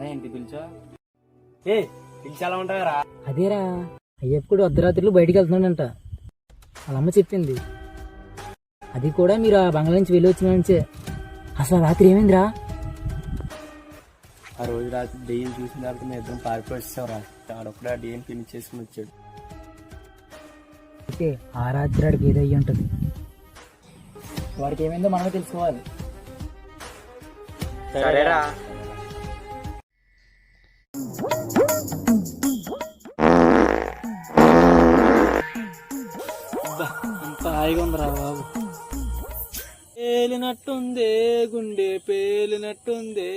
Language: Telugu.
ఏంటి పిలిచా ఏ పిలిచాలా ఉంటారా? అదేరా అయ్యప్పుడు అర్ధరాత్రులు బయటికి వెళ్తున్నాడంట. వాళ్ళ అమ్మ చెప్పింది. అది కూడా మీరు ఆ బంగ్లా నుంచి వెళ్ళి వచ్చిన నుంచే. అసలు రాత్రి ఏమైందిరా? ఆ రోజు రాత్రి డెయ్యం చూసిన తర్వాత మేము ఇద్దరం పారిపోయిస్తావురా. ఆడొప్పుడు ఆ డెయ్యం ఫినిష్ చేసుకుని వచ్చాడు. అయితే ఆ రాత్రి వాడికి ఏదో అయ్యి ఉంటుంది. వాడికి ఏమైందో మనమే తెలుసుకోవాలి. సరేరా. అంత హాయిగా ఉందిరా బాబు. పేలినట్టుందే గుండె పేలినట్టుందే.